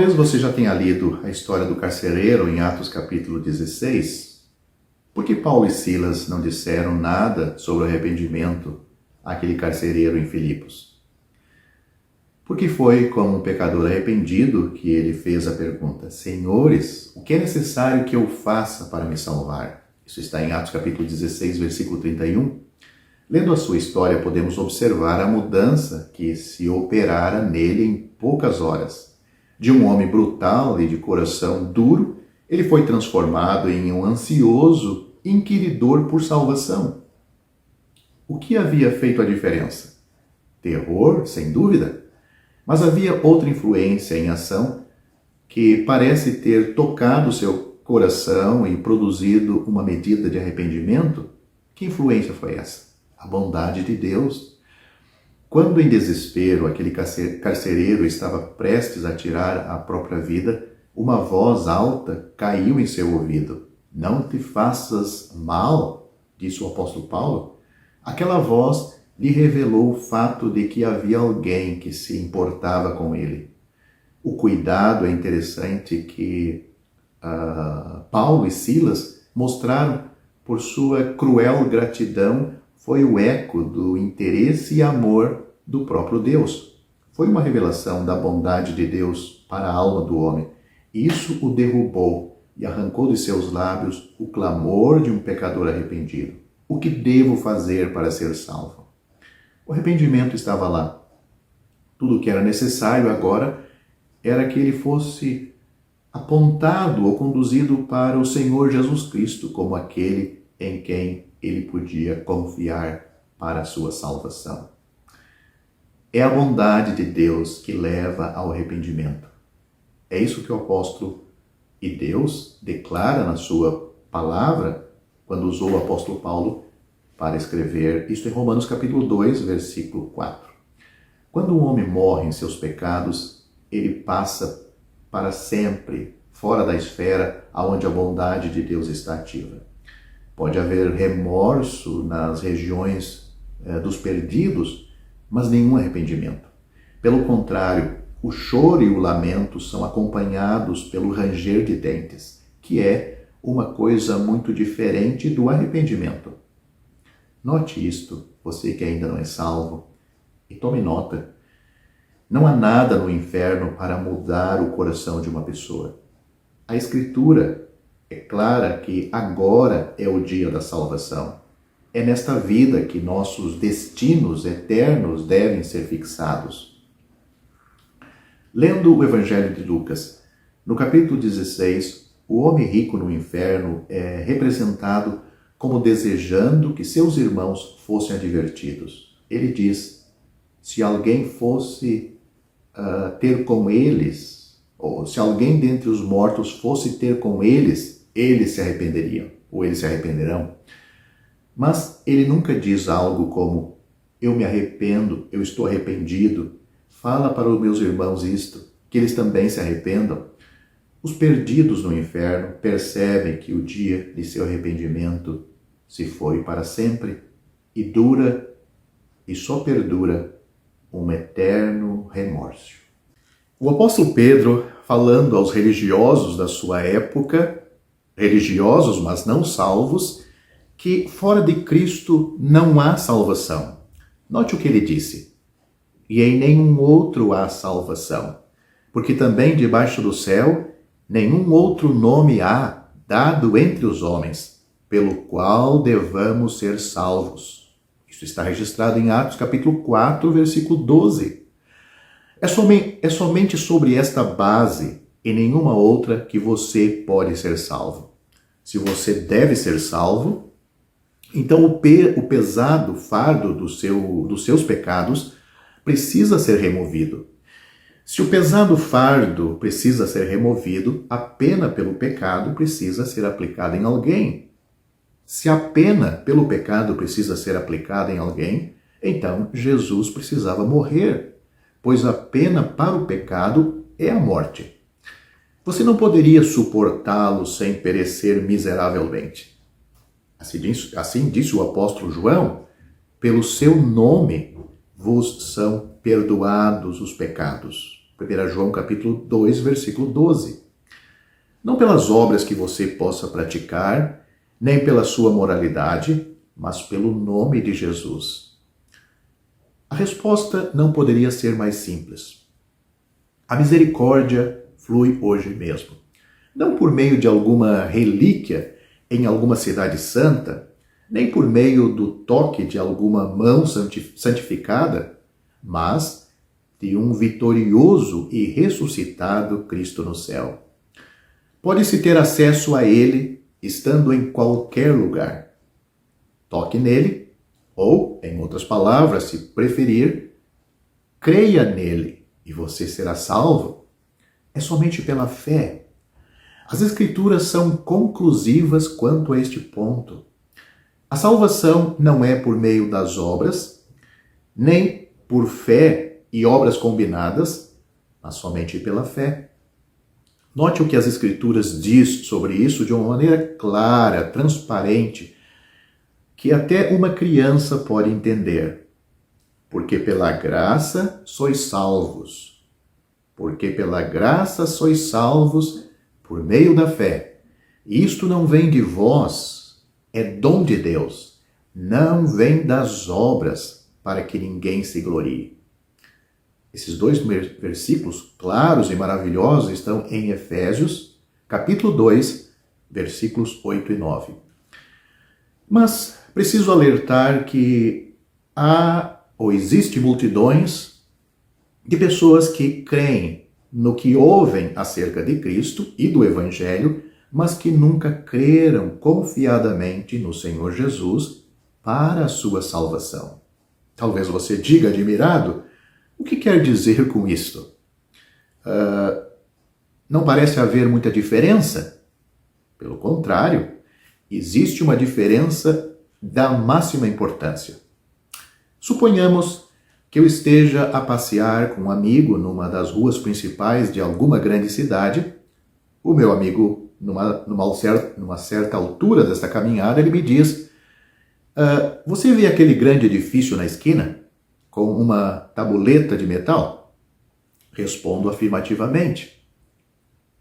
Talvez você já tenha lido a história do carcereiro em Atos capítulo 16. Por que Paulo e Silas não disseram nada sobre o arrependimento àquele carcereiro em Filipos? Porque foi como um pecador arrependido que ele fez a pergunta: Senhores, o que é necessário que eu faça para me salvar? Isso está em Atos capítulo 16, versículo 31. Lendo a sua história, podemos observar a mudança que se operara nele em poucas horas. De um homem brutal e de coração duro, ele foi transformado em um ansioso inquiridor por salvação. O que havia feito a diferença? Terror, sem dúvida. Mas havia outra influência em ação que parece ter tocado seu coração e produzido uma medida de arrependimento. Que influência foi essa? A bondade de Deus. Quando em desespero aquele carcereiro estava prestes a tirar a própria vida, uma voz alta caiu em seu ouvido. Não te faças mal, disse o apóstolo Paulo. Aquela voz lhe revelou o fato de que havia alguém que se importava com ele. O cuidado é interessante que Paulo e Silas mostraram por sua cruel gratidão. Foi o eco do interesse e amor do próprio Deus. Foi uma revelação da bondade de Deus para a alma do homem. Isso o derrubou e arrancou de seus lábios o clamor de um pecador arrependido. O que devo fazer para ser salvo? O arrependimento estava lá. Tudo o que era necessário agora era que ele fosse apontado ou conduzido para o Senhor Jesus Cristo como aquele em quem ele podia confiar para a sua salvação. É a bondade de Deus que leva ao arrependimento. É isso que o apóstolo e Deus declara na sua palavra quando usou o apóstolo Paulo para escrever isto em Romanos capítulo 2, versículo 4. Quando um homem morre em seus pecados, ele passa para sempre fora da esfera onde a bondade de Deus está ativa. Pode haver remorso nas regiões dos perdidos, mas nenhum arrependimento. Pelo contrário, o choro e o lamento são acompanhados pelo ranger de dentes, que é uma coisa muito diferente do arrependimento. Note isto, você que ainda não é salvo, e tome nota. Não há nada no inferno para mudar o coração de uma pessoa. A Escritura é clara que agora é o dia da salvação. É nesta vida que nossos destinos eternos devem ser fixados. Lendo o Evangelho de Lucas, no capítulo 16, o homem rico no inferno é representado como desejando que seus irmãos fossem advertidos. Ele diz, se alguém fosse ter com eles, ou se alguém dentre os mortos fosse ter com eles, eles se arrependeriam, ou eles se arrependerão. Mas ele nunca diz algo como, eu me arrependo, eu estou arrependido, fala para os meus irmãos isto, que eles também se arrependam. Os perdidos no inferno percebem que o dia de seu arrependimento se foi para sempre e dura e só perdura um eterno remorso. O apóstolo Pedro, falando aos religiosos da sua época, religiosos, mas não salvos, que fora de Cristo não há salvação. Note o que ele disse. E em nenhum outro há salvação, porque também debaixo do céu nenhum outro nome há dado entre os homens, pelo qual devamos ser salvos. Isso está registrado em Atos capítulo 4, versículo 12. É somente sobre esta base e nenhuma outra que você pode ser salvo. Se você deve ser salvo, então o pesado fardo dos seus pecados precisa ser removido. Se o pesado fardo precisa ser removido, a pena pelo pecado precisa ser aplicada em alguém. Se a pena pelo pecado precisa ser aplicada em alguém, então Jesus precisava morrer, pois a pena para o pecado é a morte. Você não poderia suportá-lo sem perecer miseravelmente. Assim disse o apóstolo João, pelo seu nome vos são perdoados os pecados. 1 João capítulo 2, versículo 12. Não pelas obras que você possa praticar, nem pela sua moralidade, mas pelo nome de Jesus. A resposta não poderia ser mais simples. A misericórdia flui hoje mesmo. Não por meio de alguma relíquia em alguma cidade santa, nem por meio do toque de alguma mão santificada, mas de um vitorioso e ressuscitado Cristo no céu. Pode-se ter acesso a Ele estando em qualquer lugar. Toque nele, ou, em outras palavras, se preferir, creia nele e você será salvo. É somente pela fé. As Escrituras são conclusivas quanto a este ponto. A salvação não é por meio das obras, nem por fé e obras combinadas, mas somente pela fé. Note o que as Escrituras diz sobre isso de uma maneira clara, transparente, que até uma criança pode entender. Porque pela graça sois salvos. Porque pela graça sois salvos por meio da fé. Isto não vem de vós, é dom de Deus. Não vem das obras, para que ninguém se glorie. Esses dois versículos claros e maravilhosos estão em Efésios, capítulo 2, versículos 8 e 9. Mas preciso alertar que há ou existe multidões de pessoas que creem no que ouvem acerca de Cristo e do Evangelho, mas que nunca creram confiadamente no Senhor Jesus para a sua salvação. Talvez você diga admirado, o que quer dizer com isto? Não parece haver muita diferença? Pelo contrário, existe uma diferença da máxima importância. Suponhamos que eu esteja a passear com um amigo numa das ruas principais de alguma grande cidade. O meu amigo, numa certa altura desta caminhada, ele me diz: você vê aquele grande edifício na esquina, com uma tabuleta de metal? Respondo afirmativamente.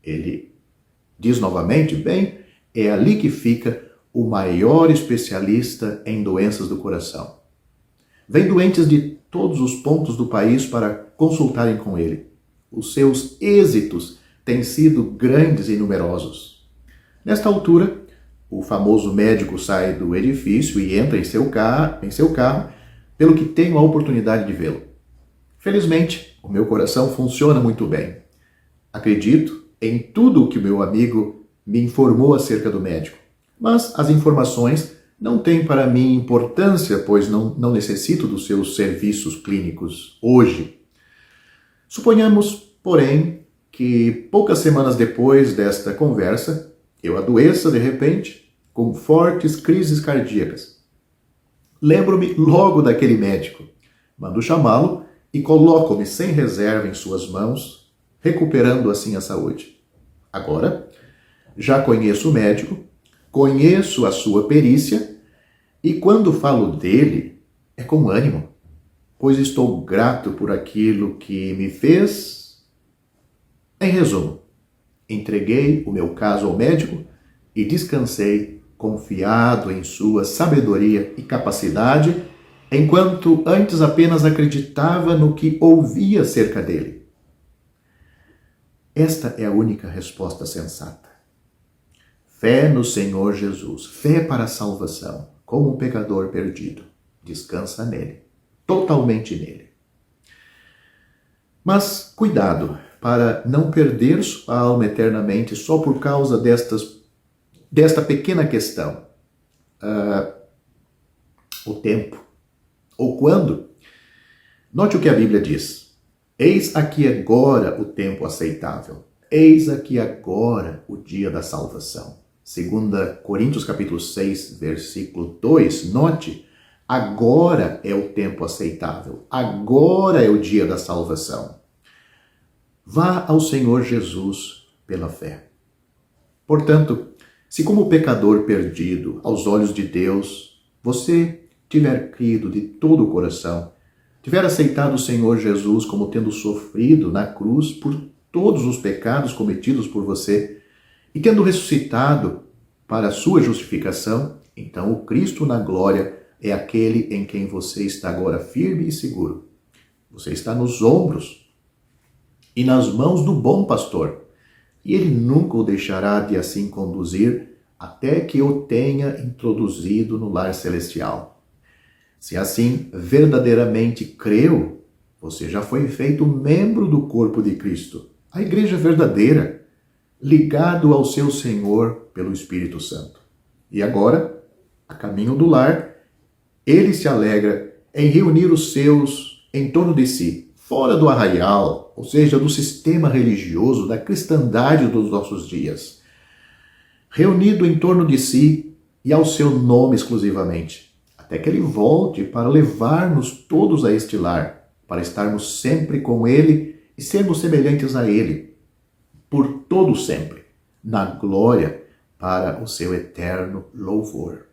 Ele diz novamente: bem, é ali que fica o maior especialista em doenças do coração. Vem doentes de todos os pontos do país para consultarem com ele. Os seus êxitos têm sido grandes e numerosos. Nesta altura, o famoso médico sai do edifício e entra em seu carro, pelo que tenho a oportunidade de vê-lo. Felizmente, o meu coração funciona muito bem. Acredito em tudo o que o meu amigo me informou acerca do médico, mas as informações não têm para mim importância, pois não necessito dos seus serviços clínicos hoje. Suponhamos, porém, que poucas semanas depois desta conversa, eu adoeça de repente com fortes crises cardíacas. Lembro-me logo daquele médico. Mando chamá-lo e coloco-me sem reserva em suas mãos, recuperando assim a saúde. Agora, já conheço o médico, conheço a sua perícia e quando falo dele, é com ânimo, pois estou grato por aquilo que me fez. Em resumo, entreguei o meu caso ao médico e descansei confiado em sua sabedoria e capacidade, enquanto antes apenas acreditava no que ouvia acerca dele. Esta é a única resposta sensata. Fé no Senhor Jesus, fé para a salvação, como um pecador perdido. Descansa nele, totalmente nele. Mas cuidado para não perder sua alma eternamente só por causa desta pequena questão. O tempo. Ou quando? Note o que a Bíblia diz. Eis aqui agora o tempo aceitável. Eis aqui agora o dia da salvação. 2 Coríntios capítulo 6, versículo 2. Note, agora é o tempo aceitável. Agora é o dia da salvação. Vá ao Senhor Jesus pela fé. Portanto, se como pecador perdido aos olhos de Deus, você tiver crido de todo o coração, tiver aceitado o Senhor Jesus como tendo sofrido na cruz por todos os pecados cometidos por você e tendo ressuscitado para a sua justificação, então o Cristo na glória é aquele em quem você está agora firme e seguro. Você está nos ombros e nas mãos do bom pastor, e ele nunca o deixará de assim conduzir até que o tenha introduzido no lar celestial. Se assim verdadeiramente creu, você já foi feito membro do corpo de Cristo, a igreja verdadeira, ligado ao seu Senhor pelo Espírito Santo. E agora, a caminho do lar, ele se alegra em reunir os seus em torno de si, fora do arraial, ou seja, do sistema religioso, da cristandade dos nossos dias. Reunido em torno de si e ao seu nome exclusivamente, até que ele volte para levar-nos todos a este lar, para estarmos sempre com ele e sermos semelhantes a ele, por todo sempre, na glória, para o seu eterno louvor.